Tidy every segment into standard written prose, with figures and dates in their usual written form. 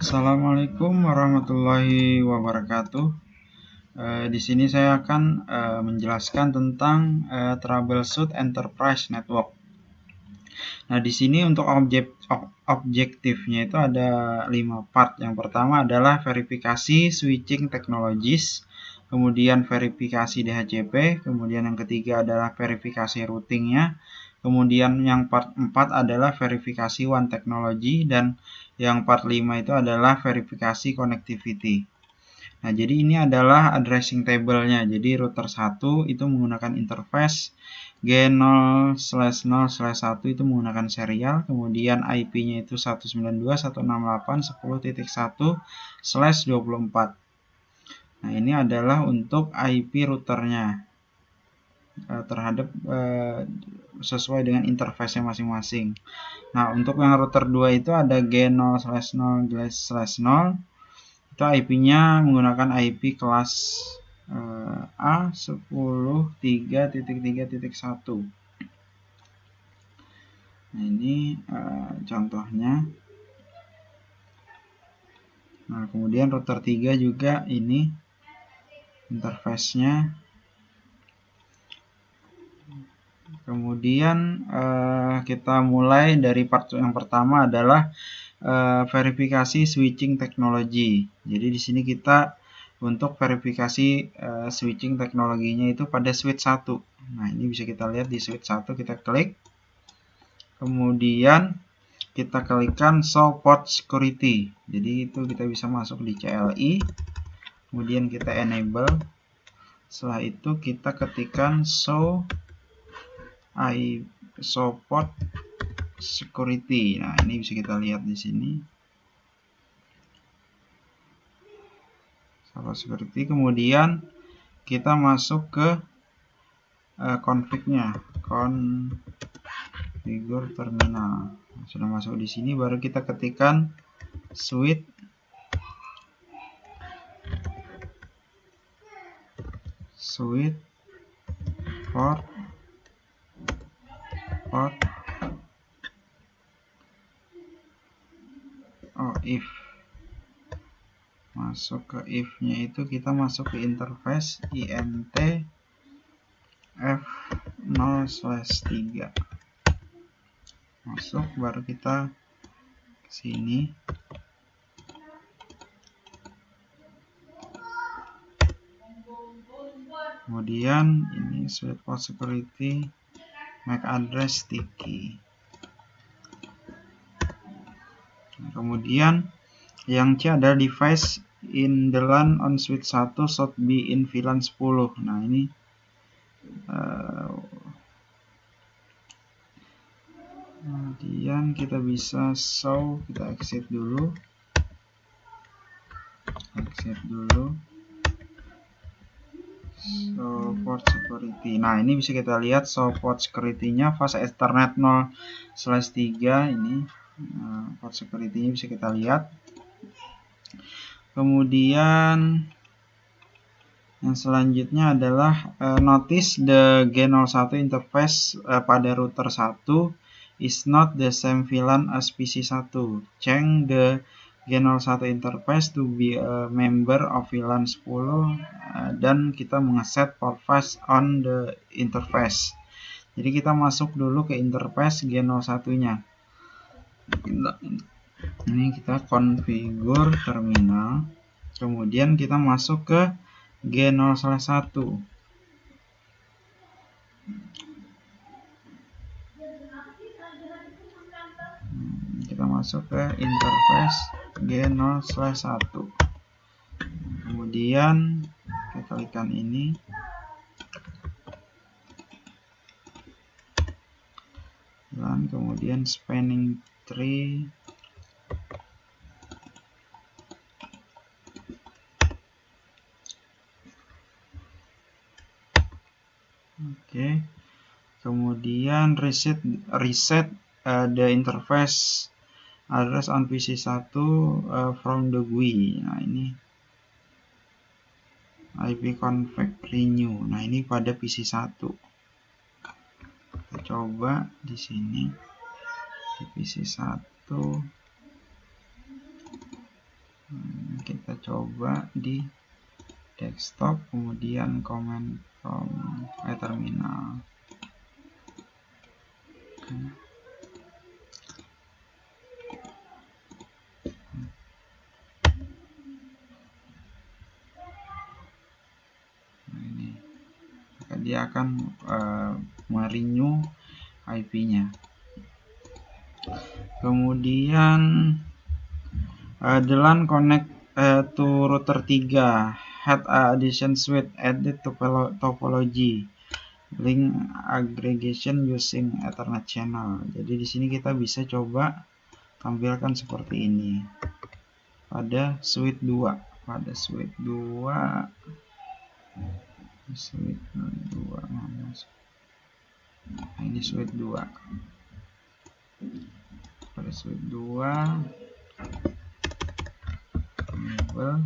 Assalamualaikum warahmatullahi wabarakatuh. Di sini saya akan menjelaskan tentang Troubleshoot Enterprise Network. Nah, di sini untuk objektifnya itu ada 5 part. Yang pertama adalah verifikasi switching technologies, kemudian verifikasi DHCP, kemudian yang ketiga adalah verifikasi routingnya, kemudian yang part 4 adalah verifikasi one technology, dan yang part 5 itu adalah verifikasi connectivity. Nah, jadi ini adalah addressing table-nya. Jadi router 1 itu menggunakan interface G0/0/1 itu menggunakan serial, kemudian IP-nya itu 192.168.10.1/24. Nah, ini adalah untuk IP routernya terhadap sesuai dengan interface-nya masing-masing. Nah, untuk yang router 2 itu ada G0/0/0, itu IP-nya menggunakan IP kelas A10.3.3.1. Nah, ini contohnya. Nah, kemudian router 3 juga ini interface-nya. Kemudian kita mulai dari part yang pertama adalah verifikasi switching technology. Jadi di sini kita untuk verifikasi switching teknologinya itu pada switch 1. Nah, ini bisa kita lihat di switch 1, kita klik. Kemudian kita klikkan show port security. Jadi itu kita bisa masuk di CLI. Kemudian kita enable. Setelah itu kita ketikkan show port security. Nah, ini bisa kita lihat di sini. Security. Kemudian kita masuk ke config-nya, configure terminal. Sudah masuk di sini, baru kita ketikkan switch port if. Masuk ke if-nya itu kita masuk ke interface int f0/3. Masuk, baru kita ke sini. Kemudian ini switch port security MAC address sticky. Nah, kemudian yang C adalah device in the LAN on switch 1 should be in VLAN 10. Nah, ini kemudian kita bisa show, kita exit dulu. Support security. Nah, ini bisa kita lihat support security-nya fase Ethernet 0/3 ini. Port security-nya bisa kita lihat. Kemudian yang selanjutnya adalah notice the G01 interface pada router 1 is not the same VLAN as PC1. Change the G01 interface to be a member of VLAN 10 dan kita mengeset port face on the interface. Jadi kita masuk dulu ke interface G01-nya. Ini kita configure terminal. Kemudian kita masuk ke G0/1. Kita masuk ke interface G0/1. Kemudian kita klikkan ini. Dan kemudian spanning tree. Oke. Kemudian reset the interface address on PC1 from the GUI. Nah, ini IP config renew. Nah, ini pada PC1. Kita coba di sini di PC1. coba di desktop, kemudian command from terminal. Nah, ini dia akan merenew IP-nya. Kemudian DLAN connect to router 3, head addition suite, edit topology, link aggregation using Ethernet channel. Jadi di sini kita bisa coba tampilkan seperti ini pada suite 2. Pada suite 2 nah, ini suite 2. Pada suite 2 enable.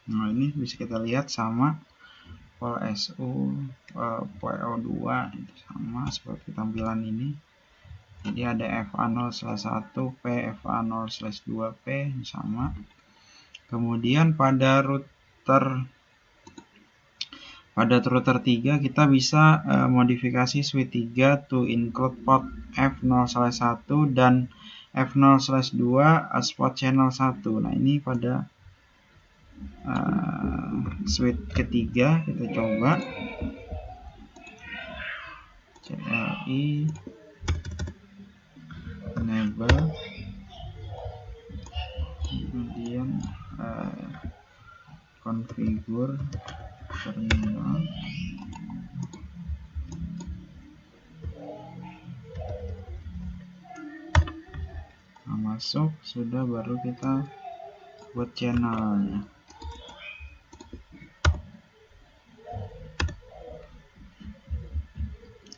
Nah, ini bisa kita lihat sama POLSU PO2 itu sama seperti tampilan ini. Jadi ada FA0/1 P, FA0/2 P sama. Kemudian pada router 3 kita bisa modifikasi suite 3 to include port F0/1 dan F0/2 port channel 1. Nah, ini pada suite ketiga kita coba CLI enable, kemudian configure terminal. Nah, masuk sudah, baru kita buat channelnya.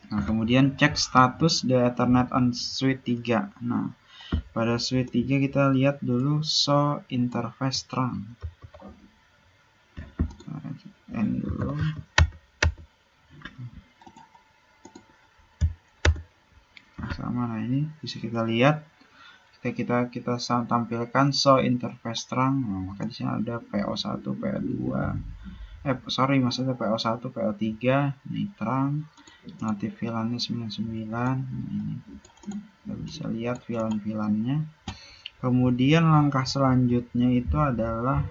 Nah, kemudian cek status the Ethernet on suite 3. Nah, pada suite 3 kita lihat dulu show interface trunk. End dulu. Nah, sama. Nah, ini bisa kita lihat kita tampilkan show interface trunk. Nah, maka di sini ada PO1, PO2. Maksudnya PO1, PO3, ini trunk. Native VLAN-nya 99. Nah, ini kita bisa lihat VLAN-VLAN-nya. Kemudian langkah selanjutnya itu adalah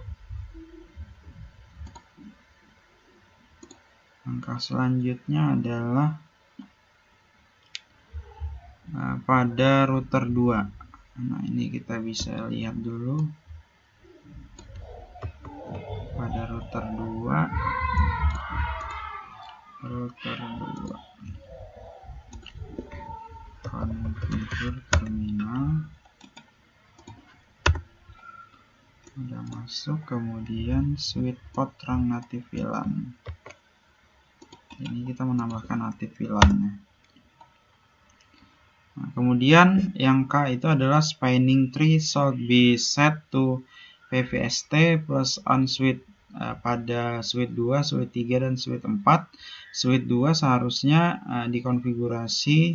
pada router 2. Nah, ini kita bisa lihat dulu pada router 2. Configure terminal. Udah masuk, kemudian switch port trunk native VLAN. Ini kita menambahkan native VLAN-nya. Nah, kemudian yang K itu adalah spanning tree should be set to PVST plus on suite. Pada suite 2, suite 3, dan suite 4. Suite 2 seharusnya dikonfigurasi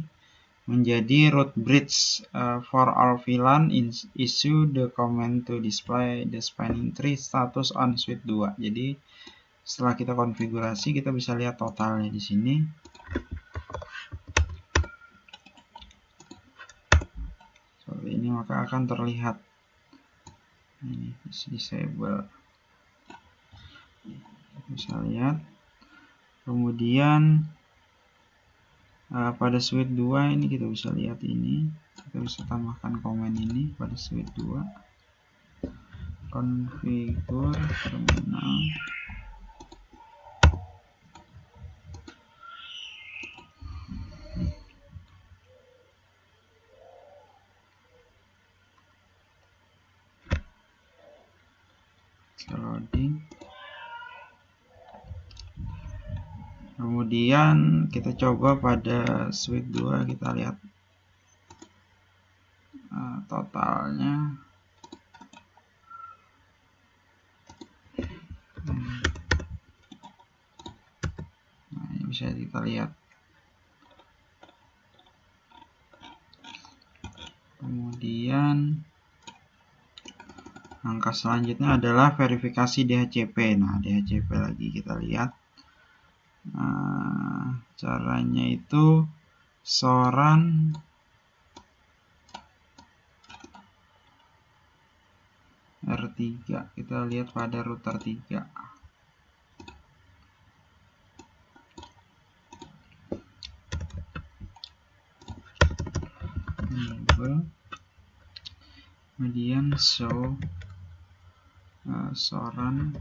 menjadi root bridge for all VLAN. Issue the command to display the spanning tree status on suite 2. Jadi setelah kita konfigurasi, kita bisa lihat totalnya di sini. Seperti ini, maka akan terlihat ini disable. Bisa lihat. Kemudian pada suite 2 ini kita bisa lihat ini. Kita bisa tambahkan komen ini pada suite 2. Configure terminal. Loading. Kemudian kita coba pada suite 2, kita lihat totalnya. Nah, ini bisa kita lihat. Kemudian langkah selanjutnya adalah verifikasi DHCP. Nah, DHCP lagi kita lihat. Nah, caranya itu soran R3. Kita lihat pada router 3. Kemudian show soran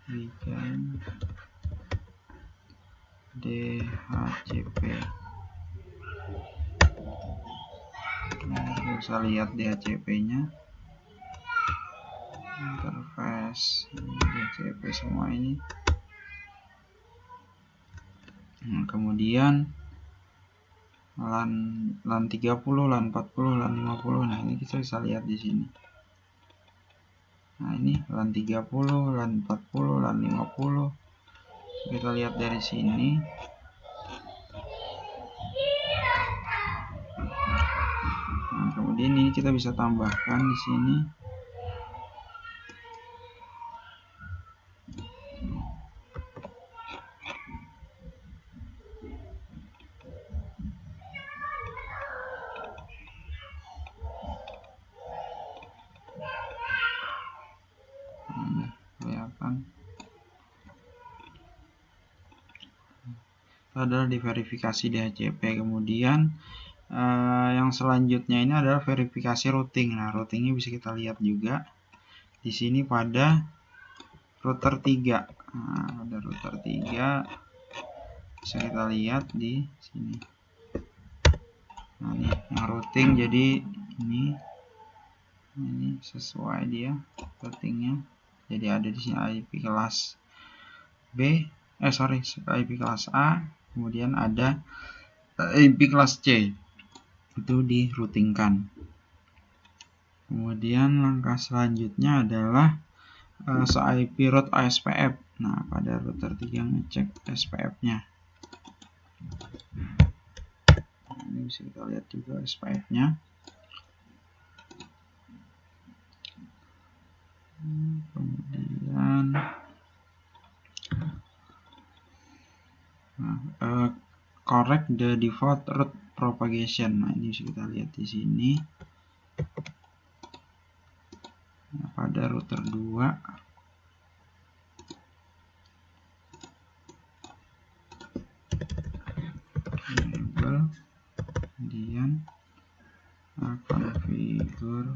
weekend DHCP. Kita bisa lihat DHCP-nya, interface DHCP semua ini. Nah, kemudian LAN 30, LAN 40, LAN 50. Nah, ini kita bisa lihat di sini. Nah, ini LAN 30, LAN 40, LAN 50. Kita lihat dari sini. Nah, kemudian ini kita bisa tambahkan di sini. Kelihatan. Itu adalah diverifikasi DHCP. Kemudian yang selanjutnya ini adalah verifikasi routing. Nah, routingnya bisa kita lihat juga di sini pada router 3. Nah, pada router 3 bisa kita lihat di sini. Nah, ini yang routing, jadi ini sesuai dia routingnya. Jadi ada di sini IP kelas IP kelas A, kemudian ada IP kelas C. Itu di routingkan. Kemudian langkah selanjutnya adalah IP route SPF. Nah, pada router 3 ngecek SPF-nya. Nah, ini bisa kita lihat juga SPF-nya. Kemudian correct the default route propagation. Nah, ini bisa kita lihat di sini. Nah, pada router 2 enable, kemudian configure,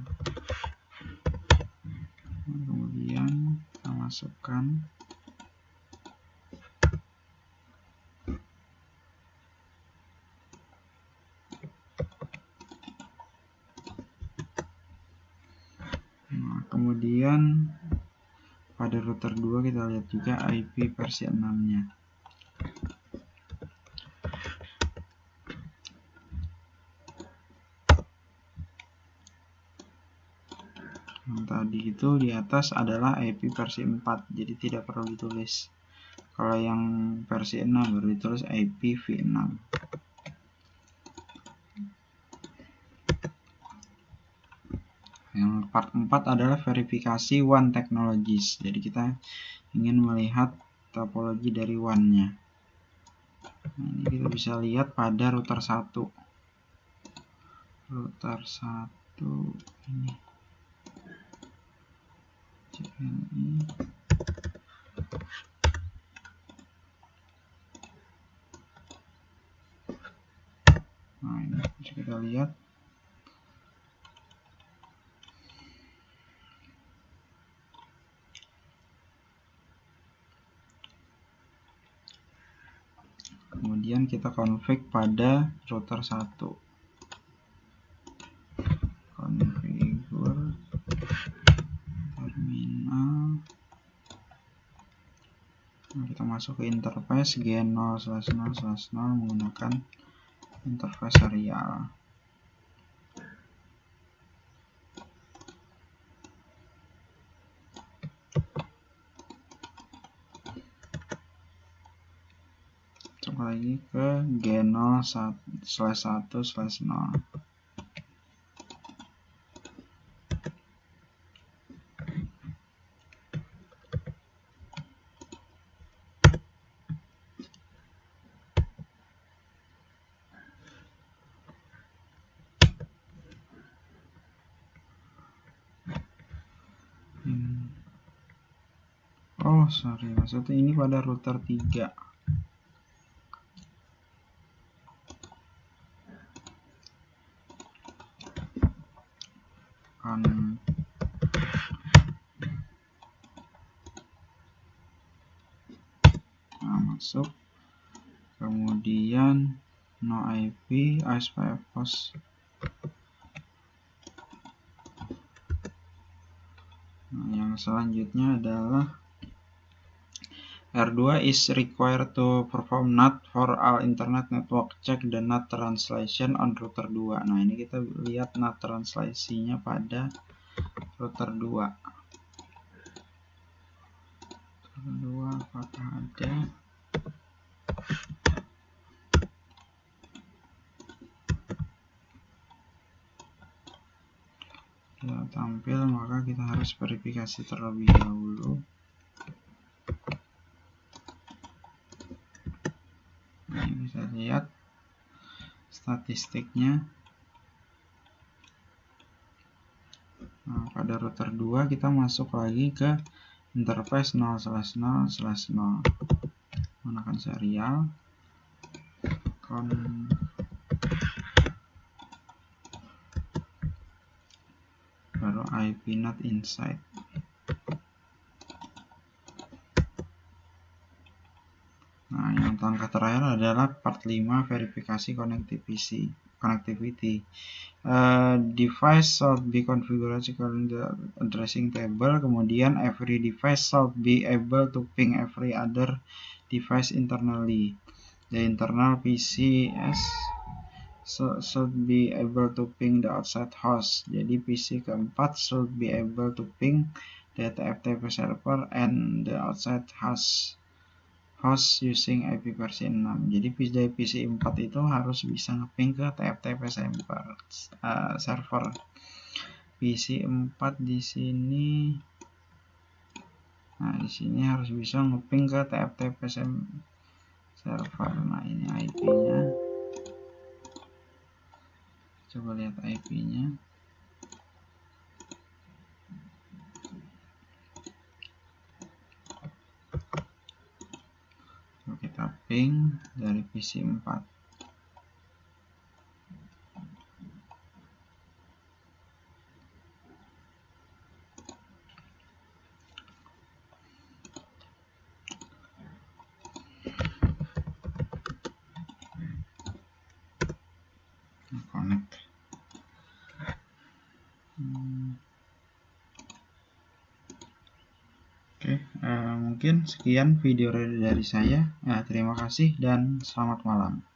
kemudian kita masukkan kemudian pada router 2 kita lihat juga IP versi 6-nya. Yang tadi itu di atas adalah IP versi 4, jadi tidak perlu ditulis. Kalau yang versi 6 baru ditulis IP v6. Yang part 4 adalah verifikasi WAN technologies. Jadi kita ingin melihat topologi dari WAN-nya. Nah, ini kita bisa lihat pada router 1. Router 1 ini. CLI. Nah, ini bisa kita lihat. Kemudian kita config pada router 1. Configure terminal. Nah, kita masuk ke interface gen0/0/0 menggunakan interface serial. lagi ke G0/1/0. Oh sorry, maksudnya ini pada router 3. Nah, masuk, kemudian no IP ISPF host. Nah, yang selanjutnya adalah R2 is required to perform NAT for all internet network. Check the NAT translation on router 2. Nah, ini kita lihat NAT translasinya pada router 2. Router 2 apakah ada? Tidak tampil, maka kita harus verifikasi terlebih dahulu. Nah, ini bisa lihat statistiknya. Nah, pada router 2 kita masuk lagi ke interface 0/0/0. Menggunakan serial baru IP not inside. Nah, yang langkah terakhir adalah part 5, verifikasi connectivity. Device should be configured according to the addressing table. Kemudian every device should be able to ping every other device internally. The internal PCs should be able to ping the outside host. Jadi PC keempat should be able to ping the TFTP server and the outside host using IP versi 6. Jadi dari PC 4 itu harus bisa ngeping ke TFTP server. PC 4 di sini. Nah, di sini harus bisa ngeping ke TFTP server. Nah, ini IP-nya. Coba lihat IP-nya. Kita ping dari PC 4. Connect. Oke, mungkin sekian video dari saya. Terima kasih dan selamat malam.